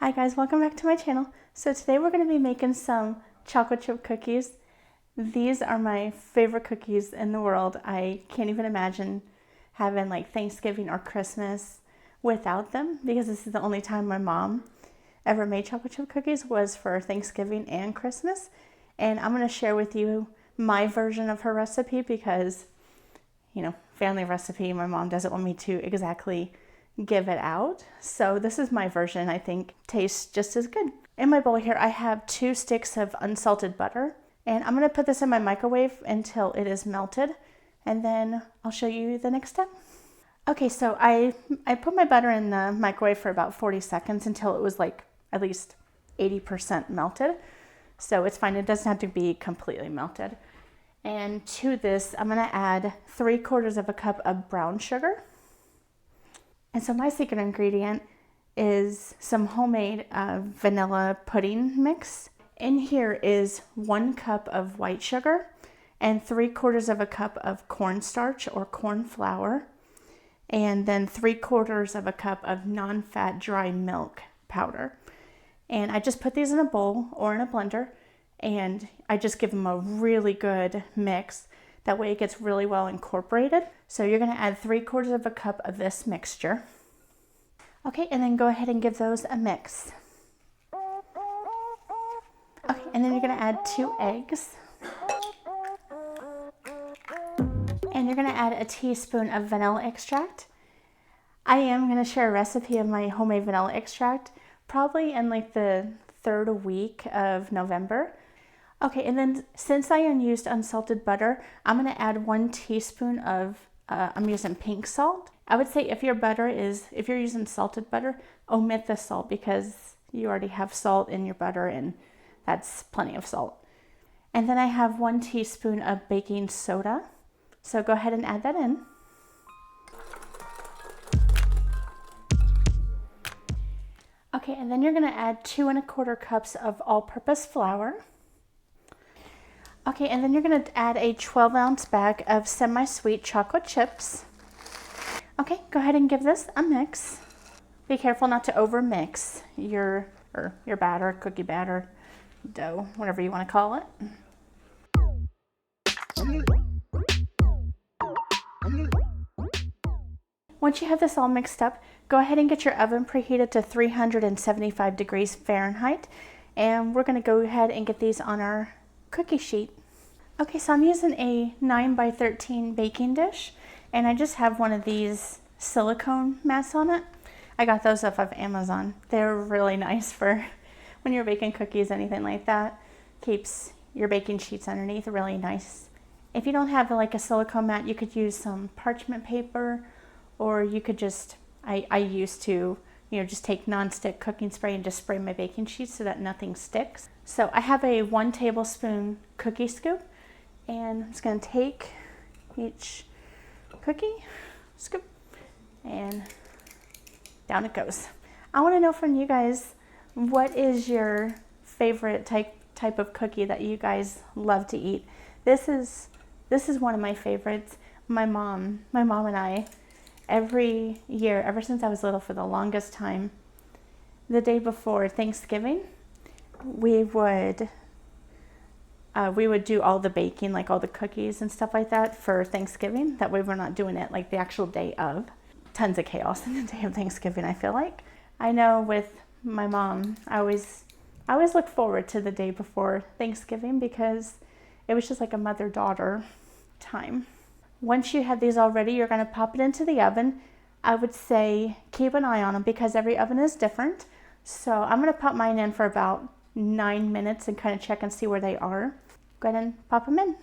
Hi guys, welcome back to my channel. So today we're going to be making some chocolate chip cookies. These are my favorite cookies in the world. I can't even imagine having like Thanksgiving or Christmas without them, because this is the only time my mom ever made chocolate chip cookies was for Thanksgiving and Christmas. And I'm going to share with you my version of her recipe because, you know, family recipe, my mom doesn't want me to exactly give it out. So this is my version. I think tastes just as good. In my bowl here, I have 2 sticks of unsalted butter, and I'm going to put this in my microwave until it is melted, and then I'll show you the next step. Okay, so I put my butter in the microwave for about 40 seconds until it was like at least 80% melted. So it's fine. It doesn't have to be completely melted. And to this, I'm going to add 3/4 of a cup of brown sugar. And so my secret ingredient is some homemade vanilla pudding mix. In here is 1 cup of white sugar and 3/4 of a cup of cornstarch or corn flour, and then 3/4 of a cup of non-fat dry milk powder. And I just put these in a bowl or in a blender, and I just give them a really good mix. That way it gets really well incorporated. So you're going to add 3/4 of a cup of this mixture. Okay, and then go ahead and give those a mix. Okay, and then you're going to add 2 eggs. And you're going to add a teaspoon of vanilla extract. I am going to share a recipe of my homemade vanilla extract probably in like the 3rd week of November. Okay, and then since I used unsalted butter, I'm going to add 1 teaspoon of, I'm using pink salt. I would say if you're using salted butter, omit the salt because you already have salt in your butter and that's plenty of salt. And then I have 1 teaspoon of baking soda. So go ahead and add that in. Okay, and then you're going to add 2 1/4 cups of all-purpose flour. Okay, and then you're going to add a 12-ounce bag of semi-sweet chocolate chips. Okay, go ahead and give this a mix. Be careful not to over mix your batter, cookie batter, dough, whatever you want to call it. Once you have this all mixed up, go ahead and get your oven preheated to 375 degrees Fahrenheit. And we're going to go ahead and get these on our cookie sheet. Okay, so I'm using a 9x13 baking dish, and I just have one of these silicone mats on it. I got those off of Amazon. They're really nice for when you're baking cookies, anything like that. Keeps your baking sheets underneath really nice. If you don't have like a silicone mat, you could use some parchment paper, or you could just, I used to, just take non-stick cooking spray and just spray my baking sheets so that nothing sticks. So I have a 1 tablespoon cookie scoop, and I'm just going to take each cookie scoop and down it goes. I want to know from you guys, what is your favorite type of cookie that you guys love to eat? This is one of my favorites. My mom and I, every year, ever since I was little, for the longest time, the day before Thanksgiving, we would do all the baking, like all the cookies and stuff like that for Thanksgiving. That way we're not doing it like the actual day of. Tons of chaos in the day of Thanksgiving, I feel like. I know with my mom, I always look forward to the day before Thanksgiving because it was just like a mother-daughter time. Once you have these all ready, you're going to pop it into the oven. I would say keep an eye on them because every oven is different. So I'm going to pop mine in for about 9 minutes and kind of check and see where they are. Go ahead and pop them in.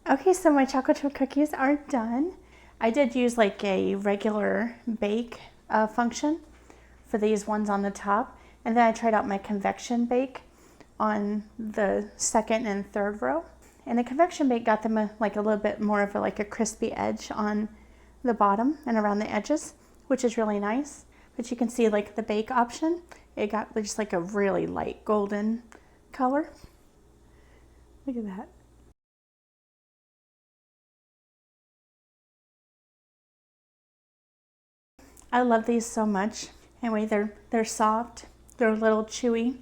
Okay, so my chocolate chip cookies are done. I did use like a regular bake function for these ones on the top, and then I tried out my convection bake on the 2nd and 3rd row. And the convection bake got them like a little bit more of a crispy edge on the bottom and around the edges, which is really nice. But you can see like the bake option, it got just like a really light golden color. Look at that. I love these so much. Anyway, they're soft, they're a little chewy,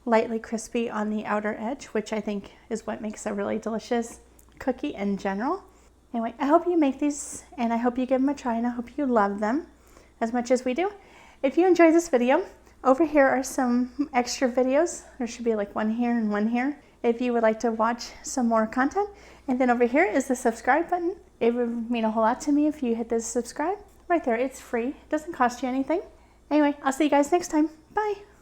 lightly crispy on the outer edge, which I think is what makes a really delicious cookie in general. Anyway, I hope you make these, and I hope you give them a try, and I hope you love them as much as we do. If you enjoyed this video, over here are some extra videos. There should be like one here and one here if you would like to watch some more content. And then over here is the subscribe button. It would mean a whole lot to me if you hit this subscribe right there. It's free. It doesn't cost you anything. Anyway, I'll see you guys next time. Bye.